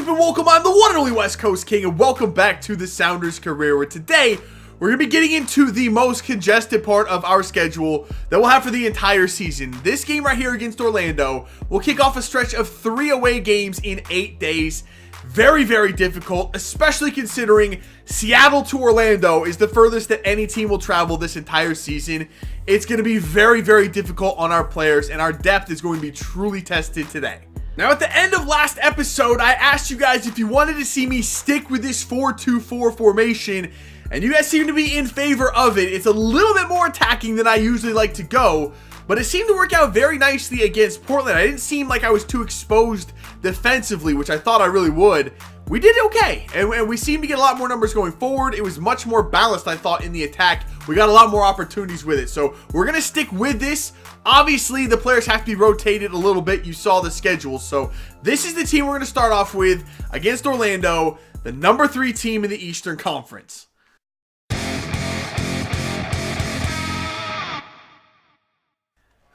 up and welcome, I'm the one and only West Coast King, and welcome back to the Sounders career, where today we're going to be getting into the most congested part of our schedule that we'll have for the entire season. This game right here against Orlando will kick off a stretch of 3 away games in 8 days. Very, very difficult, especially considering Seattle to Orlando is the furthest that any team will travel this entire season. It's going to be very, very difficult on our players, and our depth is going to be truly tested today. Now, at the end of last episode, I asked you guys if you wanted to see me stick with this 4-2-4 formation, and you guys seem to be in favor of it. It's a little bit more attacking than I usually like to go, but it seemed to work out very nicely against Portland. I didn't seem like I was too exposed defensively, which I thought I really would. We did okay, and we seemed to get a lot more numbers going forward. It was much more balanced, I thought, in the attack. We got a lot more opportunities with it, so we're going to stick with this. Obviously, the players have to be rotated a little bit. You saw the schedule, so this is the team we're going to start off with against Orlando, the number 3 team in the Eastern Conference.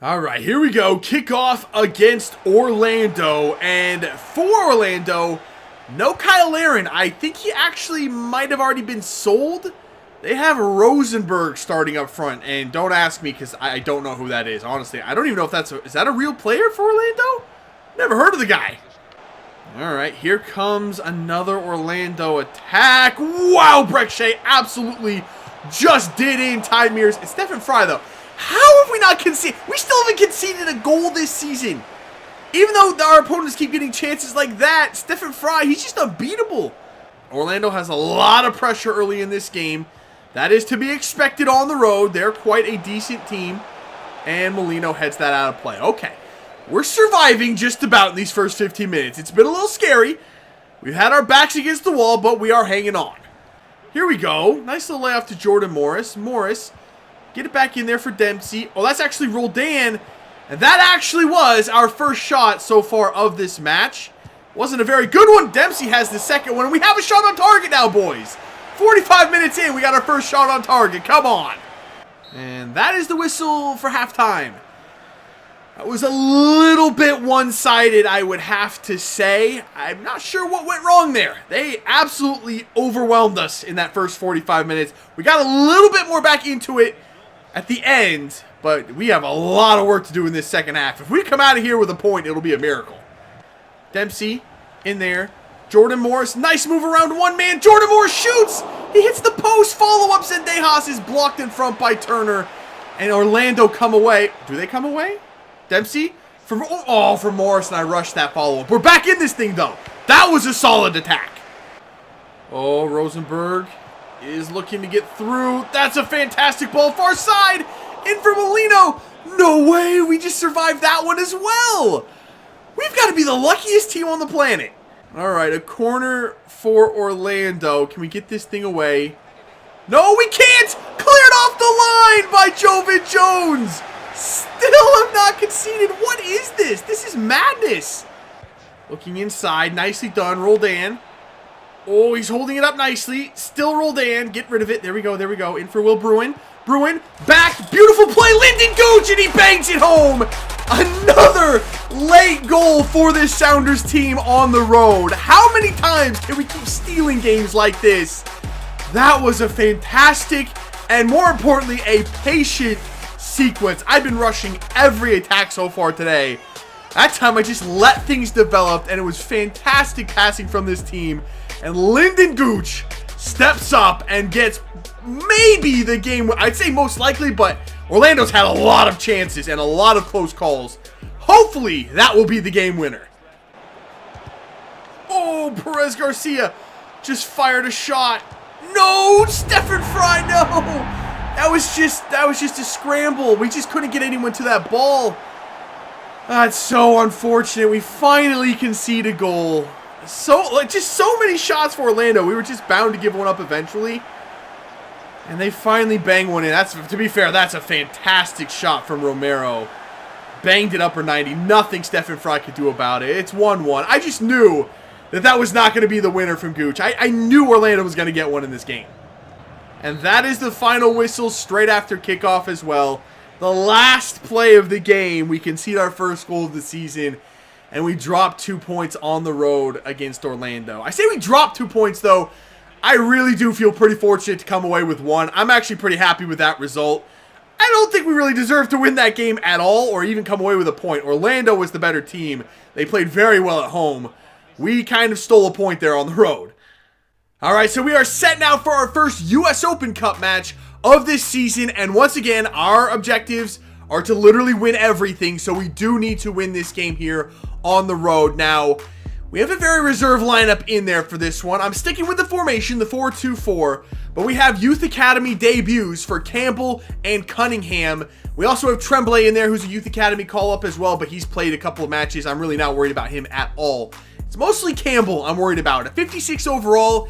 All right, here we go. Kickoff against Orlando, and for Orlando, no Kyle Aaron. I think he actually might have already been sold. They have Rosenberg starting up front, and don't ask me because I don't know who that is. Honestly, I don't even know if is that a real player for Orlando? Never heard of the guy. All right, here comes another Orlando attack. Wow, Breck Shea absolutely just did in Tide Mirrors. It's Stephen Fry, though. How have we not conceded? We still haven't conceded a goal this season. Even though our opponents keep getting chances like that, Stephen Fry, he's just unbeatable. Orlando has a lot of pressure early in this game. That is to be expected on the road. They're quite a decent team. And Molino heads that out of play. Okay. We're surviving just about in these first 15 minutes. It's been a little scary. We've had our backs against the wall, but we are hanging on. Here we go. Nice little layoff to Jordan Morris. Morris, get it back in there for Dempsey. Oh, that's actually Roldan. And that actually was our first shot so far of this match. Wasn't a very good one. Dempsey has the second one. And we have a shot on target now, boys. 45 minutes in, we got our first shot on target. Come on. And that is the whistle for halftime. That was a little bit one-sided, I would have to say. I'm not sure what went wrong there. They absolutely overwhelmed us in that first 45 minutes. We got a little bit more back into it at the end, but we have a lot of work to do in this second half. If we come out of here with a point, it'll be a miracle. Dempsey in there. Jordan Morris, nice move around one man. Jordan Morris shoots. He hits the post. Follow-up. Zendejas is blocked in front by Turner. And Orlando come away. Do they come away? Dempsey? For Morris, and I rushed that follow-up. We're back in this thing, though. That was a solid attack. Oh, Rosenberg is looking to get through. That's a fantastic ball. Far side. In for Molino. No way. We just survived that one as well. We've got to be the luckiest team on the planet. All right, a corner for Orlando. Can we get this thing away? No, we can't! Cleared off the line by Jovan Jones! Still have not conceded. What is this? This is madness. Looking inside. Nicely done. Roldan. Oh, he's holding it up nicely. Still Roldan. Get rid of it. There we go. There we go. In for Will Bruin. Bruin. Back. Beautiful play. Lyndon Gooch, and he bangs it home. Another late goal for this Sounders team on the road. How many times can we keep stealing games like this? That was a fantastic and, more importantly, a patient sequence. I've been rushing every attack so far today. That time I just let things develop, and it was fantastic passing from this team. And Lyndon Gooch steps up and gets maybe the game. I'd say most likely, but Orlando's had a lot of chances and a lot of close calls. Hopefully, that will be the game winner. Oh, Perez Garcia just fired a shot. No, Stephen Fry, no. That was just a scramble. We just couldn't get anyone to that ball. That's so unfortunate. We finally concede a goal. Just so many shots for Orlando. We were just bound to give one up eventually. And they finally bang one in. To be fair, that's a fantastic shot from Romero. Banged it upper 90. Nothing Stephen Fry could do about it. It's 1-1. I just knew that was not going to be the winner from Gooch. I knew Orlando was going to get one in this game. And that is the final whistle straight after kickoff as well. The last play of the game, we concede our first goal of the season. and we dropped 2 points on the road against Orlando. I say we dropped 2 points, though. I really do feel pretty fortunate to come away with 1. I'm actually pretty happy with that result. I don't think we really deserved to win that game at all, or even come away with a point. Orlando was the better team. They played very well at home. We kind of stole a point there on the road. Alright, so we are set now for our first US Open Cup match of this season, and once again, our objectives are to literally win everything, so we do need to win this game here on the road. Now, we have a very reserve lineup in there for this one. I'm sticking with the formation, the 4-2-4, but we have Youth Academy debuts for Campbell and Cunningham. We also have Tremblay in there, who's a Youth Academy call-up as well, but he's played a couple of matches. I'm really not worried about him at all. It's mostly Campbell I'm worried about. At 56 overall,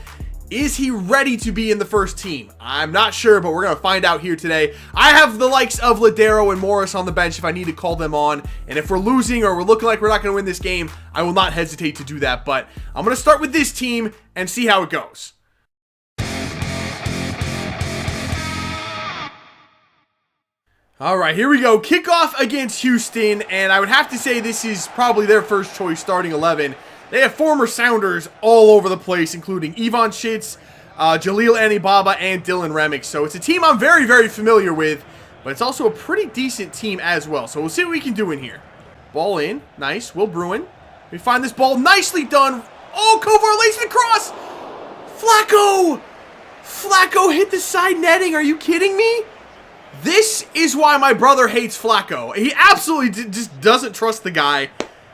is he ready to be in the first team? I'm not sure, but we're going to find out here today. I have the likes of Ladero and Morris on the bench if I need to call them on. And if we're losing or we're looking like we're not going to win this game, I will not hesitate to do that. But I'm going to start with this team and see how it goes. All right, here we go. Kickoff against Houston, and I would have to say this is probably their first choice starting 11. They have former Sounders all over the place, including Ivan Schitz, Jalil Anibaba, and Dylan Remick. So it's a team I'm very, very familiar with, but it's also a pretty decent team as well. So we'll see what we can do in here. Ball in. Nice. Will Bruin. We find this ball. Nicely done. Oh, Kovar lays it across. Flacco! Flacco hit the side netting. Are you kidding me? This is why my brother hates Flacco. He absolutely just doesn't trust the guy.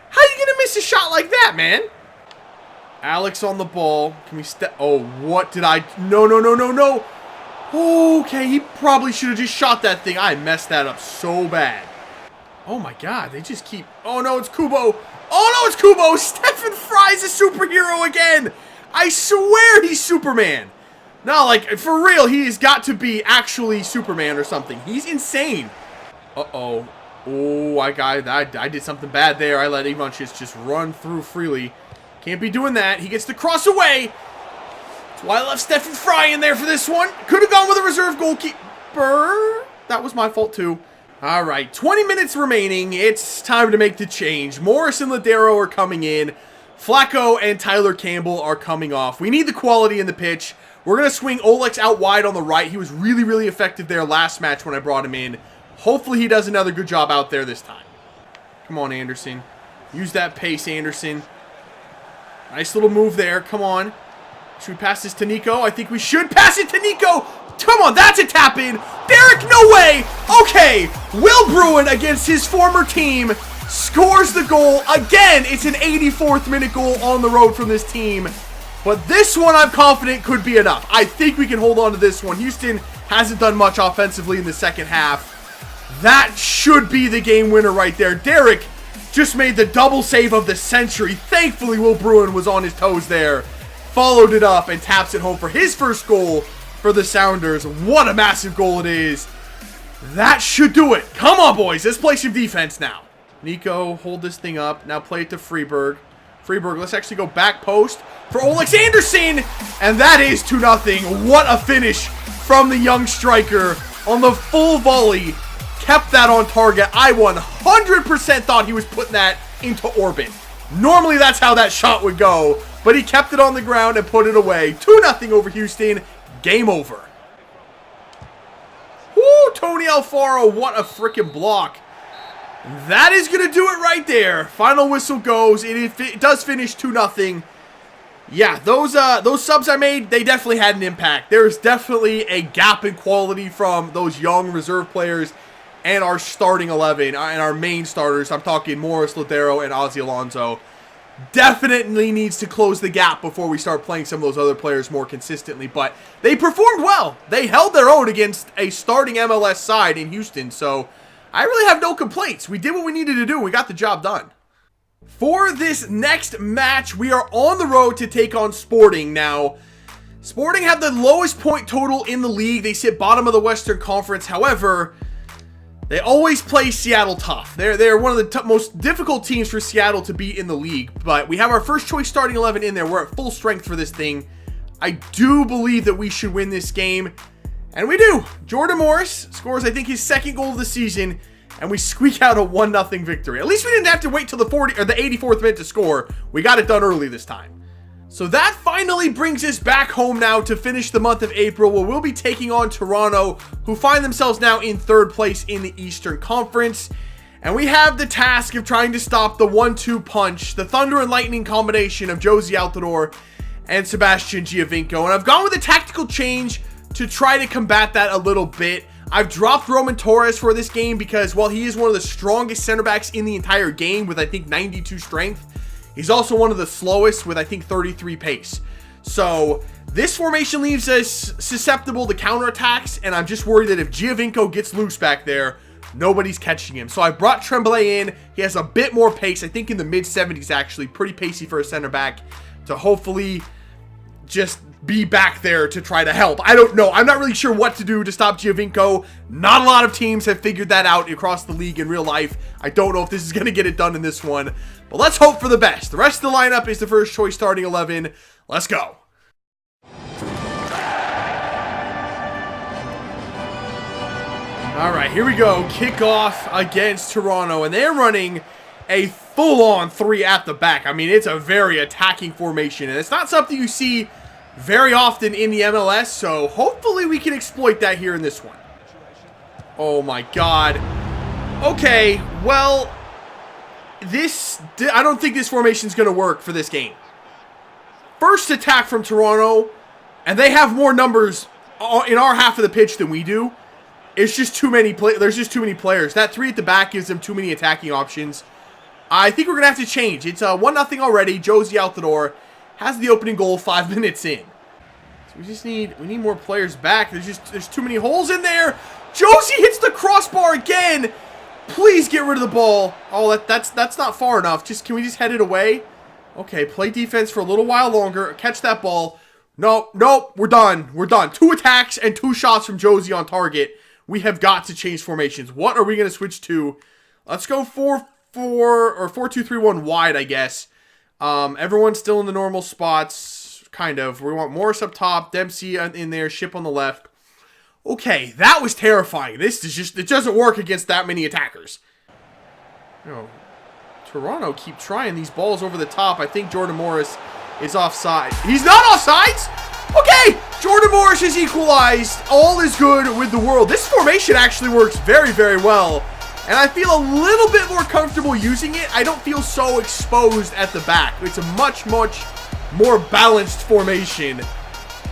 How are you going to miss a shot like that, man? Alex on the ball. Can we step? Oh, what did I? No, no, no, no, no. Okay, he probably should have just shot that thing. I messed that up so bad. Oh, my God. They just keep. Oh, no, it's Kubo. Oh, no, it's Kubo. Stephen Fry's a superhero again. I swear he's Superman. No, like, for real, he has got to be actually Superman or something. He's insane. Uh-oh. Oh, I did something bad there. I let Ivan Schitz just run through freely. Can't be doing that. He gets the cross away. That's why I left Stephen Fry in there for this one. Could have gone with a reserve goalkeeper. That was my fault, too. All right, 20 minutes remaining. It's time to make the change. Morris and Ladero are coming in. Flacco and Tyler Campbell are coming off. We need the quality in the pitch. We're going to swing Olex out wide on the right. He was really, really effective there last match when I brought him in. Hopefully he does another good job out there this time. Come on, Anderson. Use that pace, Anderson. Nice little move there. Come on. Should we pass this to Nico? I think we should pass it to Nico. Come on, that's a tap in. Derek, no way. Okay, Will Bruin against his former team scores the goal. Again, it's an 84th minute goal on the road from this team. But this one I'm confident could be enough. I think we can hold on to this one. Houston hasn't done much offensively in the second half. That should be the game winner right there. Derek just made the double save of the century. Thankfully, Will Bruin was on his toes there. Followed it up and taps it home for his first goal for the Sounders. What a massive goal it is. That should do it. Come on, boys. Let's play some defense now. Nico, hold this thing up. Now play it to Freeberg. Freeberg, let's actually go back post for Olex Anderson. And that is 2-0. What a finish from the young striker on the full volley. Kept that on target. I 100% thought he was putting that into orbit. Normally that's how that shot would go, but he kept it on the ground and put it away. 2-0 over Houston. Game over. Woo, Tony Alfaro, what a freaking block. That is going to do it right there. Final whistle goes. It does finish 2-0. Yeah, those subs I made, they definitely had an impact. There's definitely a gap in quality from those young reserve players and our starting 11 and our main starters. I'm talking Morris, Ladero, and Ozzy Alonso. Definitely needs to close the gap before we start playing some of those other players more consistently. But they performed well. They held their own against a starting MLS side in Houston. So I really have no complaints. We did what we needed to do. We got the job done. For this next match, we are on the road to take on Sporting. Now, Sporting have the lowest point total in the league. They sit bottom of the Western Conference. However, they always play Seattle tough. They're one of the most difficult teams for Seattle to beat in the league. But we have our first choice starting 11 in there. We're at full strength for this thing. I do believe that we should win this game. And we do. Jordan Morris scores, I think, his second goal of the season. and we squeak out a 1-0 victory. At least we didn't have to wait till the 84th minute to score. We got it done early this time. So that finally brings us back home now to finish the month of April, where we'll be taking on Toronto, who find themselves now in 3rd place in the Eastern Conference. And we have the task of trying to stop the 1-2 punch, the thunder and lightning combination of Jozy Altidore and Sebastian Giovinco. And I've gone with a tactical change to try to combat that a little bit. I've dropped Roman Torres for this game because, while he is one of the strongest center backs in the entire game with, I think, 92 strength, he's also one of the slowest with, I think, 33 pace. So this formation leaves us susceptible to counterattacks, and I'm just worried that if Giovinco gets loose back there, nobody's catching him. So I brought Tremblay in. He has a bit more pace, I think in the mid-70s actually, pretty pacey for a center back, to hopefully just be back there to try to help. I don't know. I'm not really sure what to do to stop Giovinco. Not a lot of teams have figured that out across the league in real life. I don't know if this is going to get it done in this one, but let's hope for the best. The rest of the lineup is the first choice starting 11. Let's go. All right, here we go. Kickoff against Toronto, and they're running a full-on 3 at the back. I mean, it's a very attacking formation, and it's not something you see very often in the MLS, so hopefully we can exploit that here in this one. Oh my god. Okay, well, I don't think this formation is going to work for this game. First attack from Toronto, and they have more numbers in our half of the pitch than we do. It's just too many there's just too many players. That 3 at the back gives them too many attacking options. I think we're going to have to change. It's 1-0 already. Jozy Altidore has the opening goal 5 minutes in. So we need more players back. There's too many holes in there. Jozy hits the crossbar again. Please get rid of the ball. Oh, that's not far enough. Can we just head it away? Okay, play defense for a little while longer. Catch that ball. Nope, we're done. We're done. 2 attacks and 2 shots from Jozy on target. We have got to change formations. What are we going to switch to? Let's go 4-4 or 4-2-3-1 wide, I guess. Everyone's still in the normal spots, kind of. We want Morris up top, Dempsey in there, Ship on the left. Okay, that was terrifying. It doesn't work against that many attackers. Toronto keep trying these balls over the top. I think Jordan Morris is offside. He's not offsides? Okay, Jordan Morris is equalized. All is good with the world. This formation actually works very, very well. And I feel a little bit more comfortable using it. I don't feel so exposed at the back. It's a much, much more balanced formation.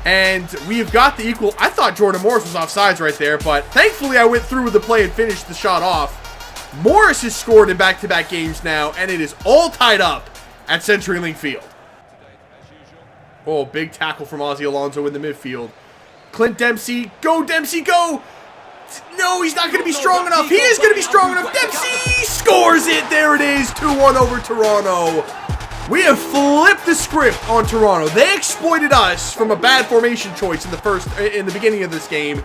And we've got the equal. I thought Jordan Morris was offsides right there, but thankfully I went through with the play and finished the shot off. Morris has scored in back-to-back games now, and it is all tied up at CenturyLink Field. Oh, big tackle from Ozzy Alonso in the midfield. Clint Dempsey. Go, Dempsey, go! No, he's not going to be strong enough. He is going to be strong enough. Dempsey scores it. There it is. 2-1 over Toronto. We have flipped the script on Toronto. They exploited us from a bad formation choice in the beginning of this game.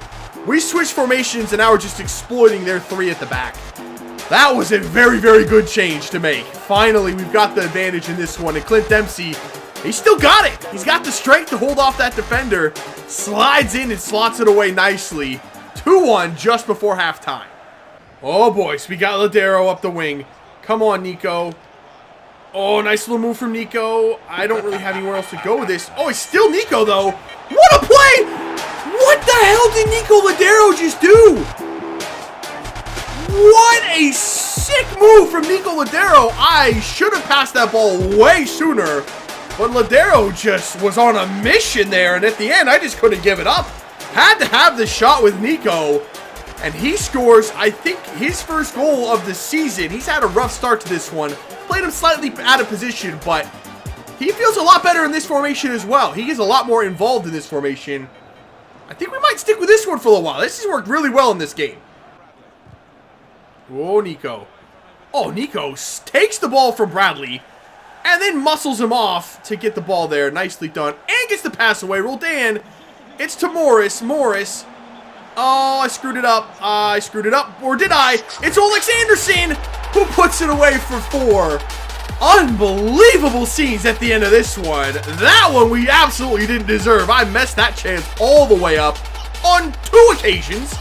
We switched formations, and now we're just exploiting their 3 at the back. That was a very, very good change to make. Finally, we've got the advantage in this one. And Clint Dempsey, he's still got it. He's got the strength to hold off that defender. Slides in and slots it away nicely. 2-1 just before halftime. Oh, boys. We got Ladero up the wing. Come on, Nico. Oh, nice little move from Nico. I don't really have anywhere else to go with this. Oh, it's still Nico, though. What a play! What the hell did Nico Ladero just do? What a sick move from Nico Ladero. I should have passed that ball way sooner. But Ladero just was on a mission there. And at the end, I just couldn't give it up. Had to have the shot with Nico. And he scores, I think, his first goal of the season. He's had a rough start to this one. Played him slightly out of position, but he feels a lot better in this formation as well. He is a lot more involved in this formation. I think we might stick with this one for a little while. This has worked really well in this game. Oh, Nico. Oh, Nico takes the ball from Bradley and then muscles him off to get the ball there. Nicely done. And gets the pass away. Roldan. It's to Morris. Morris. Oh, I screwed it up. I screwed it up. Or did I? It's Olex Anderson who puts it away for 4. Unbelievable scenes at the end of this one. That one we absolutely didn't deserve. I messed that chance all the way up on 2 occasions.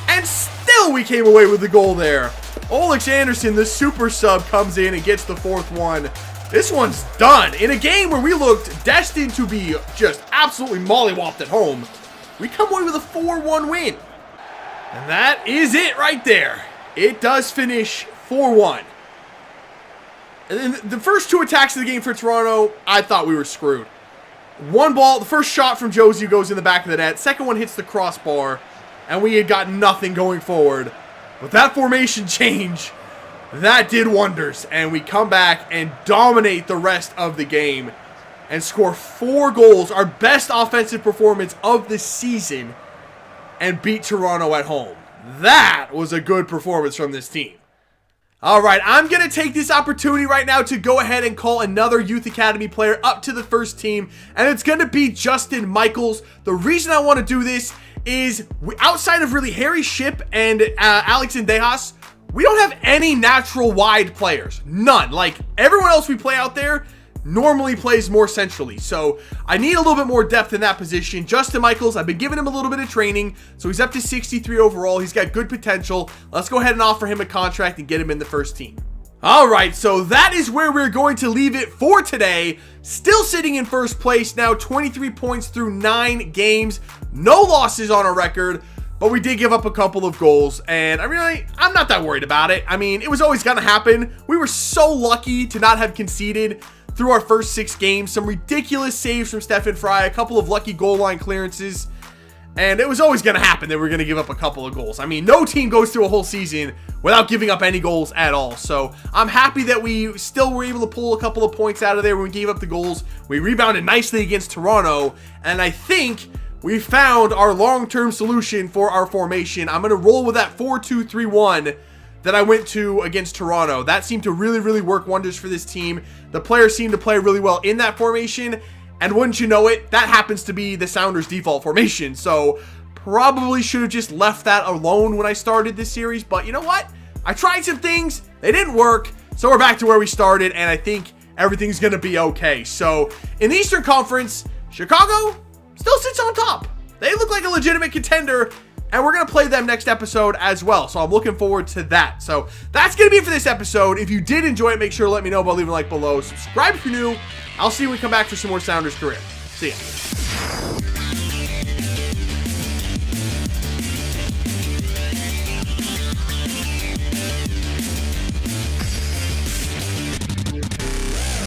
And still we came away with the goal there. Olex Anderson, the super sub, comes in and gets the 4th one. This one's done. In a game where we looked destined to be just absolutely mollywopped at home, we come away with a 4-1 win. And that is it right there. It does finish 4-1. And the first 2 attacks of the game for Toronto, I thought we were screwed. One ball, the first shot from Josie goes in the back of the net. Second one hits the crossbar, and we had got nothing going forward. But that formation change, that did wonders. And we come back and dominate the rest of the game and score 4 goals, our best offensive performance of the season, and beat Toronto at home. That was a good performance from this team. All right, I'm going to take this opportunity right now to go ahead and call another Youth Academy player up to the first team, and it's going to be Justin Michaels. The reason I want to do this is, outside of really Harry Shipp and Alex Indejas, we don't have any natural wide players. None. Like, everyone else we play out there normally plays more centrally. So I need a little bit more depth in that position. Justin Michaels, I've been giving him a little bit of training, so he's up to 63 overall. He's got good potential. Let's go ahead and offer him a contract and get him in the first team. All right, so that is where we're going to leave it for today. Still sitting in first place now, 23 points through 9 games. No losses on our record, but we did give up a couple of goals, and I'm not that worried about it. I mean, it was always going to happen. We were so lucky to not have conceded through our first 6 games. Some ridiculous saves from Stefan Fry, a couple of lucky goal line clearances, and it was always going to happen that we're going to give up a couple of goals. I mean, no team goes through a whole season without giving up any goals at all. So I'm happy that we still were able to pull a couple of points out of there when we gave up the goals. We rebounded nicely against Toronto, and I think we found our long-term solution for our formation. I'm going to roll with that 4-2-3-1 that I went to against Toronto. That seemed to really, really work wonders for this team. The players seemed to play really well in that formation, and wouldn't you know it, that happens to be the Sounders' default formation. So probably should have just left that alone when I started this series, but you know what? I tried some things, they didn't work, so we're back to where we started, and I think everything's gonna be okay. So in the Eastern Conference, Chicago still sits on top. They look like a legitimate contender, and we're going to play them next episode as well. So I'm looking forward to that. So that's going to be it for this episode. If you did enjoy it, make sure to let me know by leaving a like below. Subscribe if you're new. I'll see you when we come back for some more Sounders career. See ya.